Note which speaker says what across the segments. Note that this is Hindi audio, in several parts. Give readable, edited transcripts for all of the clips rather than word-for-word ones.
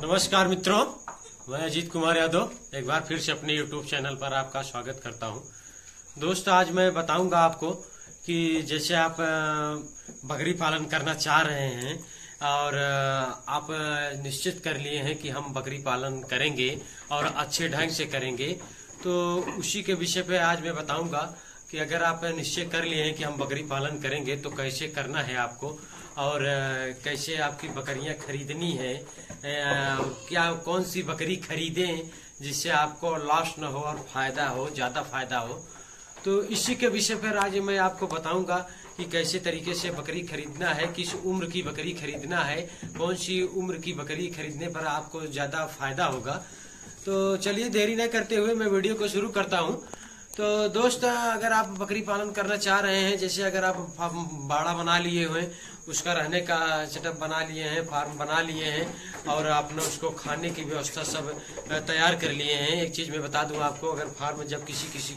Speaker 1: नमस्कार मित्रों, मैं अजीत कुमार यादव एक बार फिर से अपने YouTube चैनल पर आपका स्वागत करता हूं। दोस्तों, आज मैं बताऊंगा आपको कि जैसे आप बकरी पालन करना चाह रहे हैं और आप निश्चित कर लिए हैं कि हम बकरी पालन करेंगे और अच्छे ढंग से करेंगे, तो उसी के विषय पे आज मैं बताऊंगा कि अगर आप निश्चय कर लिए हैं कि हम बकरी पालन करेंगे तो कैसे करना है आपको और कैसे आपकी बकरियां खरीदनी है, क्या कौन सी बकरी खरीदें जिससे आपको लॉस न हो और फायदा हो, ज्यादा फायदा हो। तो इसी के विषय पर आज मैं आपको बताऊंगा कि कैसे तरीके से बकरी खरीदना है, किस उम्र की बकरी खरीदना है, कौन सी उम्र की बकरी खरीदने पर आपको ज्यादा फायदा होगा। तो चलिए देरी न करते हुए मैं वीडियो को शुरू करता हूँ। तो दोस्त, अगर आप बकरी पालन करना चाह रहे हैं, जैसे अगर आप बाड़ा बना लिए हुए, उसका रहने का सेटअप बना लिए हैं, फार्म बना लिए हैं और आपने उसको खाने की व्यवस्था सब तैयार कर लिए हैं। एक चीज मैं बता दूं आपको, अगर फार्म जब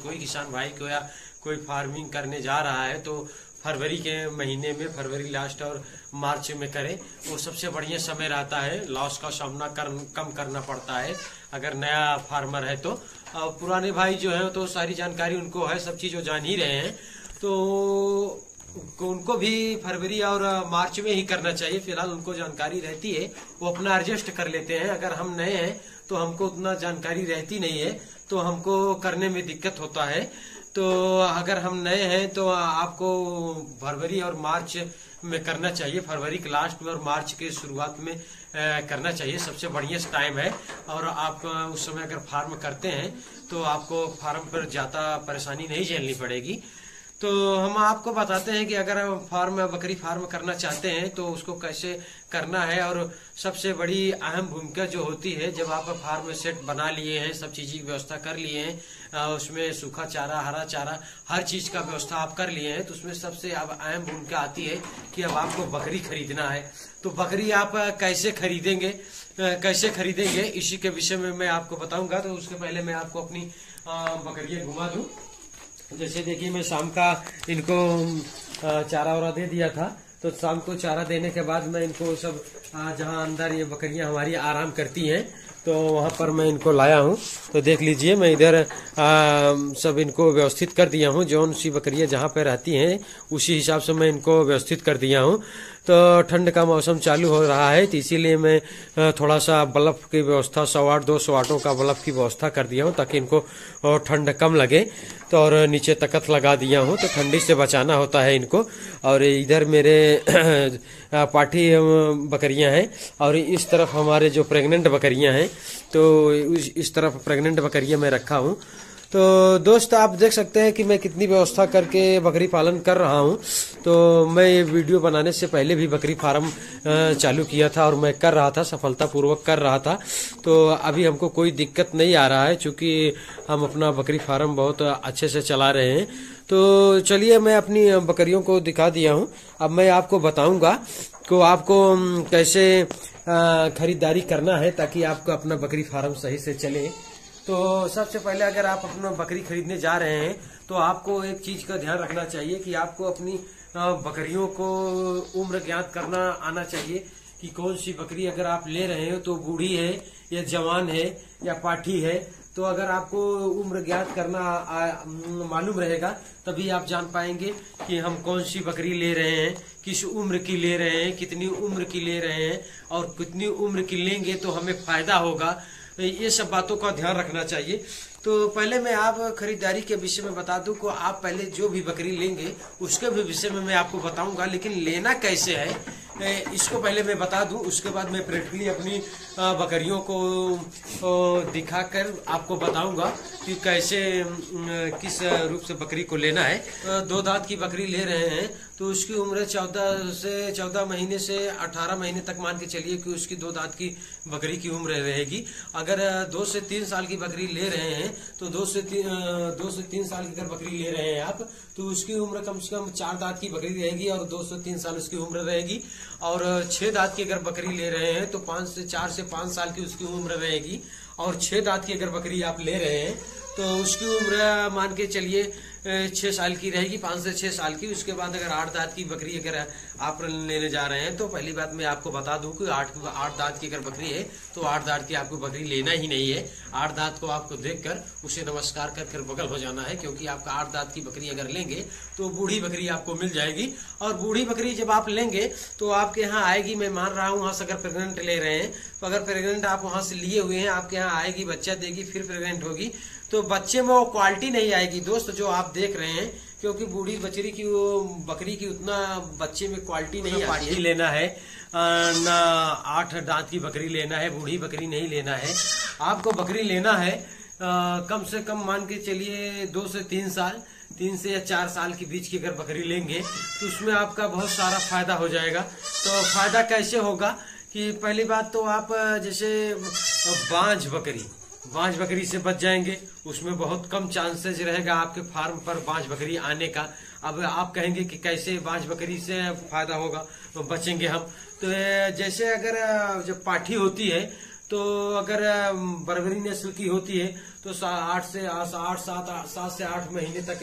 Speaker 1: कोई किसान भाई को या कोई फार्मिंग करने जा रहा है तो फरवरी के महीने में, फरवरी लास्ट और मार्च में करें, वो सबसे बढ़िया समय रहता है। लॉस का सामना कम करना पड़ता है अगर नया फार्मर है तो। और पुराने भाई जो है तो सारी जानकारी उनको है, सब चीज वो जान ही रहे हैं, तो उनको भी फरवरी और मार्च में ही करना चाहिए। फिलहाल उनको जानकारी रहती है, वो अपना एडजस्ट कर लेते हैं। अगर हम नए हैं तो हमको उतना जानकारी रहती नहीं है, तो हमको करने में दिक्कत होता है। तो अगर हम नए हैं तो आपको फरवरी और मार्च में करना चाहिए, फरवरी के लास्ट में और मार्च के शुरुआत में करना चाहिए, सबसे बढ़िया टाइम है। और आप उस समय अगर फार्म करते हैं तो आपको फार्म पर ज्यादा परेशानी नहीं झेलनी पड़ेगी। तो हम आपको बताते हैं कि अगर बकरी फार्म करना चाहते हैं तो उसको कैसे करना है। और सबसे बड़ी अहम भूमिका जो होती है, जब आप फार्म सेट बना लिए हैं, सब चीज की व्यवस्था कर लिए हैं, उसमें सूखा चारा, हरा चारा, हर चीज का व्यवस्था आप कर लिए हैं, तो उसमें सबसे अब अहम भूमिका आती है कि अब आपको बकरी खरीदना है। तो बकरी आप कैसे खरीदेंगे इसी के विषय में मैं आपको बताऊंगा। तो उसके पहले मैं आपको अपनी बकरियां घुमा दूं। जैसे देखिए, मैं शाम का इनको चारा वारा दे दिया था, तो शाम को चारा देने के बाद मैं इनको सब जहां अंदर ये बकरियां हमारी आराम करती हैं तो वहां पर मैं इनको लाया हूं। तो देख लीजिए, मैं इधर सब इनको व्यवस्थित कर दिया हूं। जौन सी बकरियां जहां पे रहती हैं उसी हिसाब से मैं इनको व्यवस्थित कर दिया हूं। तो ठंड का मौसम चालू हो रहा है, तो इसीलिए मैं थोड़ा सा बल्ब की व्यवस्था 100 वाट 200 वाटों का बल्ब की व्यवस्था कर दिया हूं ताकि इनको ठंड कम लगे। तो और नीचे तख्त लगा दिया हूं, तो ठंडी से बचाना होता है इनको। और इधर मेरे पाठी बकरियां हैं और इस तरफ हमारे जो प्रेग्नेंट बकरियां हैं, तो इस तरफ प्रेग्नेंट बकरियां मैं रखा हूं। तो दोस्त, आप देख सकते हैं कि मैं कितनी व्यवस्था करके बकरी पालन कर रहा हूं। तो मैं ये वीडियो बनाने से पहले भी बकरी फार्म चालू किया था और मैं कर रहा था, सफलतापूर्वक कर रहा था। तो अभी हमको कोई दिक्कत नहीं आ रहा है, क्योंकि हम अपना बकरी फार्म बहुत अच्छे से चला रहे हैं। तो चलिए, मैं अपनी बकरियों को दिखा दिया हूं। अब मैं आपको बताऊंगा कि आपको कैसे खरीदारी करना है ताकि आपका अपना बकरी फार्म सही से चले। तो सबसे पहले अगर आप अपना बकरी खरीदने जा रहे हैं तो आपको एक चीज का ध्यान रखना चाहिए कि आपको अपनी बकरियों को उम्र ज्ञात करना आना चाहिए कि कौन सी बकरी अगर आप ले रहे हो तो बूढ़ी है या जवान है या पाठी है। तो अगर आपको उम्र ज्ञात करना मालूम रहेगा तभी आप जान पाएंगे कि हम कौन सी बकरी ले रहे हैं, किस उम्र की ले रहे हैं, कितनी उम्र की ले रहे हैं और कितनी उम्र की लेंगे तो हमें फायदा होगा। ये सब बातों का ध्यान रखना चाहिए। तो पहले मैं आप खरीदारी के विषय में बता दूं को आप पहले जो भी बकरी लेंगे उसके भी विषय में मैं आपको बताऊंगा, लेकिन लेना कैसे है इसको पहले मैं बता दूं। उसके बाद मैं प्रैक्टिकली अपनी बकरियों को दिखाकर आपको बताऊंगा कि कैसे किस रूप से बकरी को लेना है। 2 दांत की बकरी ले रहे हैं तो उसकी उम्र 14 महीने से 18 महीने तक मान के चलिए कि उसकी 2 दांत की बकरी की उम्र रहेगी। अगर 2 से 3 साल की बकरी ले रहे हैं तो 2 से 3 साल की अगर बकरी ले रहे हैं आप तो उसकी उम्र कम से कम 4 दांत की बकरी रहेगी और 2 से 3 साल उसकी उम्र रहेगी। और 6 दांत की अगर बकरी ले रहे हैं तो 4 से 5 साल की उसकी उम्र रहेगी। और 6 दांत की अगर बकरी आप ले रहे हैं तो उसकी उम्र मान के चलिए 6 साल की रहेगी, 5 से 6 साल की। उसके बाद अगर 8 दांत की बकरी अगर आप लेने जा रहे हैं तो पहली बात मैं आपको बता दूं कि 8 दांत की अगर बकरी है तो 8 दांत की आपको बकरी लेना ही नहीं है। 8 दांत को आपको देखकर उसे नमस्कार कर बगल हो जाना है, क्योंकि आपका 8 दांत की बकरी अगर लेंगे तो बूढ़ी बकरी आपको मिल जाएगी। और बूढ़ी बकरी जब आप लेंगे तो आपके यहाँ आएगी, मैं मान रहा हूँ वहां से अगर प्रेग्नेंट ले रहे हैं तो अगर प्रेग्नेंट आप वहां से लिए हुए हैं, आपके यहाँ आएगी, बच्चा देगी, फिर प्रेग्नेंट होगी, तो बच्चे में वो क्वालिटी नहीं आएगी दोस्त जो आप देख रहे हैं, क्योंकि बूढ़ी बछड़ी की वो बकरी की उतना बच्चे में क्वालिटी नहीं आती है। लेना है ना 8 दांत की बकरी लेना है, बूढ़ी बकरी नहीं लेना है। आपको बकरी लेना है कम से कम मान के चलिए 2 से 3 साल, 3 से या 4 साल के बीच की अगर बकरी लेंगे तो उसमें आपका बहुत सारा फायदा हो जाएगा। तो फायदा कैसे होगा कि पहली बात तो आप जैसे बांझ बकरी से बच जाएंगे, उसमें बहुत कम चांसेस रहेगा आपके फार्म पर बांझ बकरी आने का। अब आप कहेंगे कि कैसे बांझ बकरी से फायदा होगा, तो बचेंगे हम। तो जैसे अगर जब पाठी होती है तो अगर बर्बरी नस्ल की होती है तो 7 से 8 महीने तक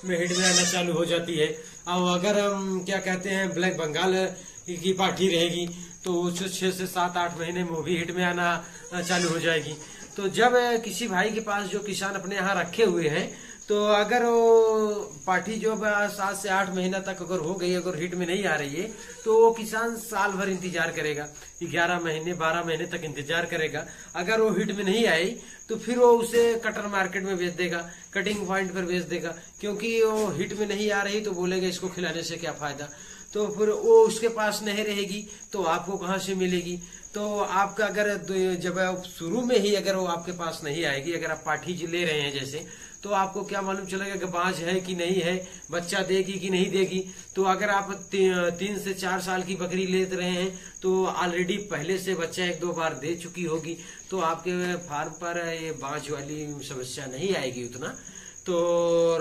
Speaker 1: में हिट में आना चालू हो जाती है। और अगर क्या कहते हैं ब्लैक बंगाल की पाठी रहेगी तो 6 से 7-8 महीने में वो भी हिट में आना चालू हो जाएगी। तो जब किसी भाई के पास जो किसान अपने यहाँ रखे हुए हैं तो अगर वो पाठी जो 7 से 8 महीना तक अगर हो गई, अगर हिट में नहीं आ रही है तो वो किसान साल भर इंतजार करेगा, 11 महीने 12 महीने तक इंतजार करेगा। अगर वो हिट में नहीं आई तो फिर वो उसे कटर मार्केट में बेच देगा, कटिंग पॉइंट पर बेच देगा, क्योंकि वो हिट में नहीं आ रही तो बोलेगा इसको खिलाने से क्या फायदा। तो फिर वो उसके पास नहीं रहेगी तो आपको कहाँ से मिलेगी। तो आपका अगर जब शुरू में ही अगर वो आपके पास नहीं आएगी, अगर आप पाठी ले रहे हैं जैसे, तो आपको क्या मालूम चलेगा कि बांझ है कि नहीं है, बच्चा देगी कि नहीं देगी। तो अगर आप 3 से 4 साल की बकरी ले रहे हैं तो ऑलरेडी पहले से बच्चा 1-2 बार दे चुकी होगी, तो आपके फार्म पर ये बांझ वाली समस्या नहीं आएगी उतना। तो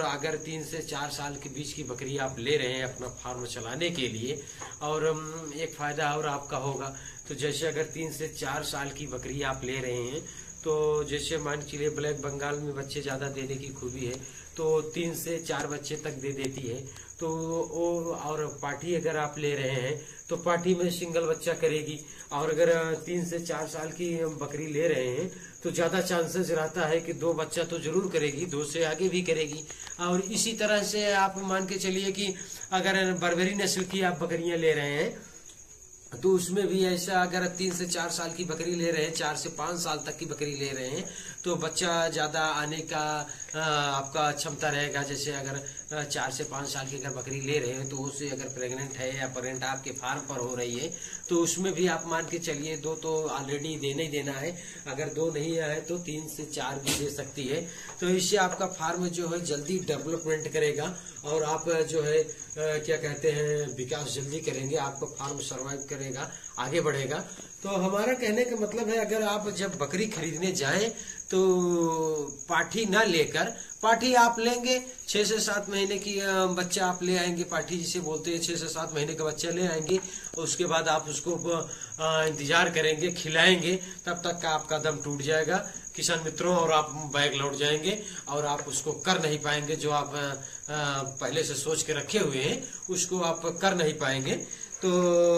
Speaker 1: अगर 3 से 4 साल के बीच की बकरी आप ले रहे हैं अपना फार्म चलाने के लिए, और एक फायदा और आपका होगा, तो जैसे अगर 3 से 4 साल की बकरी आप ले रहे हैं तो जैसे मान चलिए ब्लैक बंगाल में बच्चे ज्यादा देने की खूबी है तो 3 से 4 बच्चे तक दे देती है। तो वो और पाठी अगर आप ले रहे हैं तो पाठी में सिंगल बच्चा करेगी। और अगर 3 से 4 साल की बकरी ले रहे हैं तो ज्यादा चांसेस रहता है कि 2 बच्चा तो जरूर करेगी, 2 से आगे भी करेगी। और इसी तरह से आप मान के चलिए कि अगर बर्बरी नस्ल की आप बकरियां ले रहे हैं तो उसमें भी ऐसा, अगर 3 से 4 साल की बकरी ले रहे हैं, 4 से 5 साल तक की बकरी ले रहे हैं तो बच्चा ज्यादा आने का आपका क्षमता रहेगा। जैसे अगर 4 से 5 साल की अगर बकरी ले रहे हैं तो उससे अगर प्रेग्नेंट है या प्रेग्नेंट आपके फार्म पर हो रही है तो उसमें भी आप मान के चलिए 2 तो ऑलरेडी देना ही देना है। अगर 2 नहीं आए तो 3 से 4 भी दे सकती है। तो इससे आपका फार्म जो है जल्दी डेवलपमेंट करेगा और आप जो है क्या कहते हैं विकास जल्दी करेंगे, आपका फार्म सर्वाइव करेगा, आगे बढ़ेगा। तो हमारा कहने का मतलब है अगर आप जब बकरी खरीदने जाएं तो पाठी ना लेकर, पाठी आप लेंगे 6 से 7 महीने की बच्चा आप ले आएंगे, पाठी जिसे बोलते हैं 6 से 7 महीने का बच्चा ले आएंगे, और उसके बाद आप उसको इंतजार करेंगे, खिलाएंगे, तब तक का आपका दम टूट जाएगा किसान मित्रों, और आप बैग लौट जाएंगे और आप उसको कर नहीं पाएंगे। जो आप पहले से सोच के रखे हुए हैं उसको आप कर नहीं पाएंगे। तो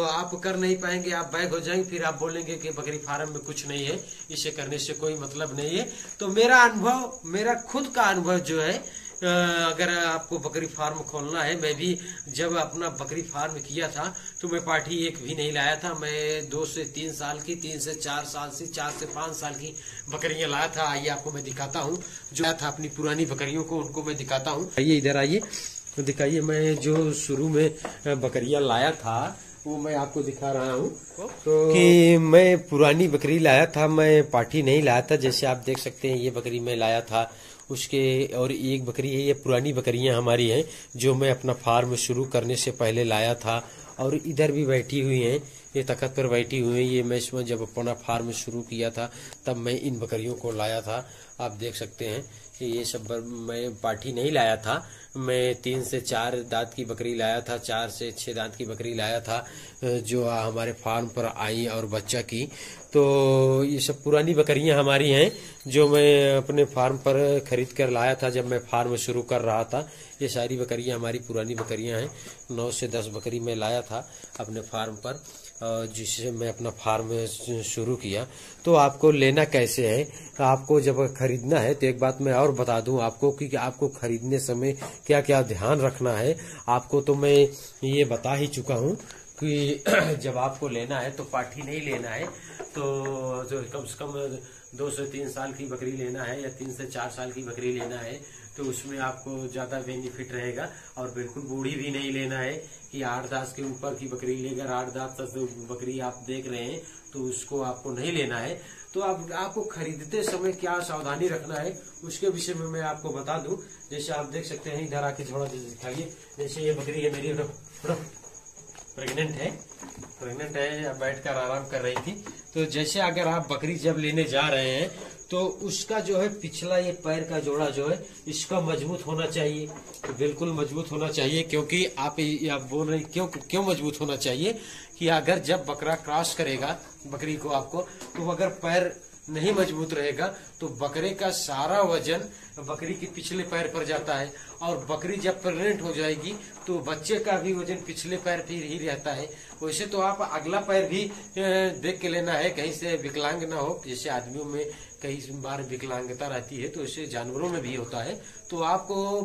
Speaker 1: आप कर नहीं पाएंगे, आप बैग हो जाएंगे, फिर आप बोलेंगे कि बकरी फार्म में कुछ नहीं है, इसे करने से कोई मतलब नहीं है। तो मेरा अनुभव, मेरा खुद का अनुभव जो है, अगर आपको बकरी फार्म खोलना है, मैं भी जब अपना बकरी फार्म किया था तो मैं पाठी एक भी नहीं लाया था। मैं 2 से 3 साल की, 3 से 4 साल से 4 से 5 साल की बकरियां लाया था। आइए आपको मैं दिखाता हूँ जो लाया था अपनी पुरानी बकरियों को, उनको मैं दिखाता हूँ। आइए इधर आइए तो दिखाइए, मैं जो शुरू में बकरियां लाया था वो मैं आपको दिखा रहा हूँ। तो कि मैं पुरानी बकरी लाया था, मैं पाठी नहीं लाया था। जैसे आप देख सकते हैं ये बकरी मैं लाया था, उसके और एक बकरी है, ये पुरानी बकरियां हमारी हैं जो मैं अपना फार्म शुरू करने से पहले लाया था। और इधर भी बैठी हुई हैं, ये तख्त पर बैठी हुई हैं, ये मैं इसमें जब अपना फार्म शुरू किया था तब मैं इन बकरियों को लाया था। आप देख सकते हैं ये सब मैं पाठी नहीं लाया था। मैं 3 से 4 दांत की बकरी लाया था, 4 से 6 दांत की बकरी लाया था जो हमारे फार्म पर आई और बच्चा की। तो ये सब पुरानी बकरियां हमारी हैं जो मैं अपने फार्म पर खरीद कर लाया था जब मैं फार्म शुरू कर रहा था। ये सारी बकरियां हमारी पुरानी बकरियां हैं। 9 से 10 बकरी मैं लाया था अपने फार्म पर, जिससे मैं अपना फार्म शुरू किया। तो आपको लेना कैसे है, आपको जब खरीदना है तो एक बात मैं और बता दूं आपको कि आपको खरीदने समय क्या क्या ध्यान रखना है। आपको तो मैं ये बता ही चुका हूं कि जब आपको लेना है तो पाठी नहीं लेना है, तो कम से कम 2 से 3 साल की बकरी लेना है या 3 से 4 साल की बकरी लेना है, तो उसमें आपको ज्यादा बेनिफिट रहेगा। और बिल्कुल बूढ़ी भी नहीं लेना है कि 8 दांत के ऊपर की बकरी लेकर 8 दांत तक बकरी आप देख रहे हैं तो उसको आपको नहीं लेना है। तो आपको खरीदते समय क्या सावधानी रखना है उसके विषय में मैं आपको बता दूं। जैसे आप देख सकते हैं, इधर आके थोड़ा दिखाइए। जैसे ये बकरी है मेरी, प्रेग्नेंट है, बैठकर आराम कर रही थी। तो जैसे अगर आप बकरी जब लेने जा रहे हैं तो उसका जो है पिछला ये पैर का जोड़ा जो है इसका मजबूत होना चाहिए, तो बिल्कुल मजबूत होना चाहिए। क्योंकि आप बोल रहे क्यों मजबूत होना चाहिए कि अगर जब बकरा क्रॉस करेगा बकरी को आपको, तो अगर पैर नहीं मजबूत रहेगा तो बकरे का सारा वजन बकरी के पिछले पैर पर जाता है। और बकरी जब प्रेग्नेंट हो जाएगी तो बच्चे का भी वजन पिछले पैर पर ही रहता है। वैसे तो आप अगला पैर भी देख के लेना है, कहीं से विकलांग ना हो। जैसे आदमियों में कई बार विकलांगता रहती है तो इससे जानवरों में भी होता है। तो आपको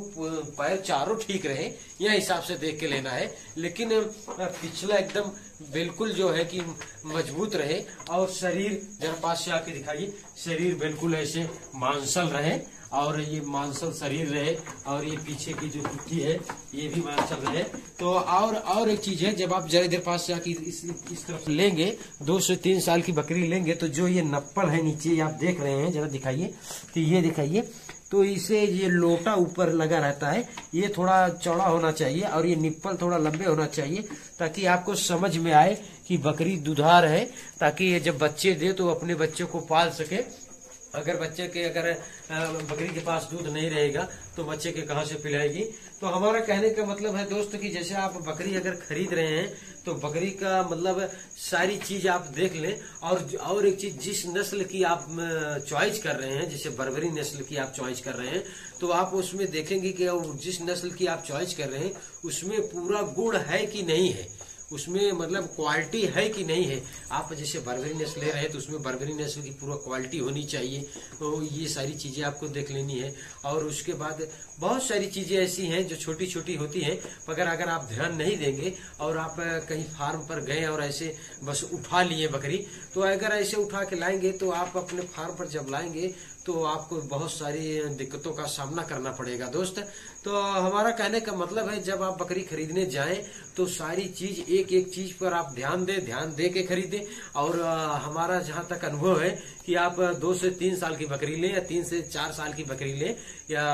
Speaker 1: पैर चारों ठीक रहे यह हिसाब से देख के लेना है, लेकिन पिछला एकदम बिल्कुल जो है कि मजबूत रहे। और शरीर जरा पास से आके दिखाइए, शरीर बिल्कुल ऐसे मांसल रहे और ये मांसल शरीर रहे, और ये पीछे की जो पिट्ठी है ये भी मांसल रहे। तो और एक चीज है, जब आप जरा इधर पास से आके इस तरफ लेंगे, 2 से 3 साल की बकरी लेंगे, तो जो ये नप्पल है नीचे आप देख रहे हैं, जरा दिखाइए, तो ये दिखाइए, तो इसे ये लोटा ऊपर लगा रहता है, ये थोड़ा चौड़ा होना चाहिए और ये निप्पल थोड़ा लंबे होना चाहिए, ताकि आपको समझ में आए कि बकरी दुधार है, ताकि ये जब बच्चे दे तो अपने बच्चे को पाल सके। अगर बकरी के पास दूध नहीं रहेगा तो बच्चे के कहाँ से पिलाएगी। तो हमारा कहने का मतलब है दोस्त कि जैसे आप बकरी अगर खरीद रहे हैं तो बकरी का मतलब सारी चीज आप देख लें। और एक चीज, जिस नस्ल की आप चॉइस कर रहे हैं, जैसे बर्बरी नस्ल की आप चॉइस कर रहे हैं, तो आप उसमें देखेंगे कि जिस नस्ल की आप चॉइस कर रहे हैं उसमें पूरा गुण है कि नहीं है, उसमें मतलब क्वालिटी है कि नहीं है। आप जैसे बर्बरी नस्ल ले रहे हैं तो उसमें बर्बरी नस्ल की पूरा क्वालिटी होनी चाहिए। तो ये सारी चीजें आपको देख लेनी है। और उसके बाद बहुत सारी चीजें ऐसी हैं जो छोटी छोटी होती हैं, मगर अगर आप ध्यान नहीं देंगे और आप कहीं फार्म पर गए और ऐसे बस उठा लिए बकरी, तो अगर ऐसे उठा के लाएंगे तो आप अपने फार्म पर जब लाएंगे तो आपको बहुत सारी दिक्कतों का सामना करना पड़ेगा दोस्त। तो हमारा कहने का मतलब है, जब आप बकरी खरीदने जाएं तो सारी चीज एक एक चीज पर आप ध्यान दे के खरीदें। और हमारा जहां तक अनुभव है कि आप 2 से 3 साल की बकरी लें या 3 से 4 साल की बकरी लें या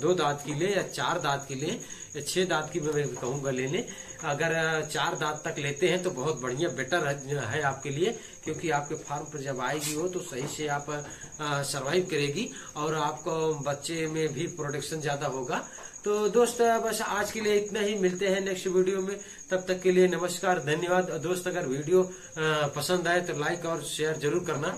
Speaker 1: 2 दांत की लें या 4 दांत की लें या 6 दांत की मैं कहूंगा ले लें। अगर 4 दांत तक लेते हैं तो बहुत बढ़िया बेटर है आपके लिए, क्योंकि आपके फार्म पर जब आएगी वो तो सही से आप सरवाइव करेगी और आपको बच्चे में भी प्रोडक्शन ज्यादा होगा। तो दोस्त बस आज के लिए इतना ही, मिलते हैं नेक्स्ट वीडियो में, तब तक के लिए नमस्कार, धन्यवाद। दोस्त अगर वीडियो पसंद आए तो लाइक और शेयर जरूर करना।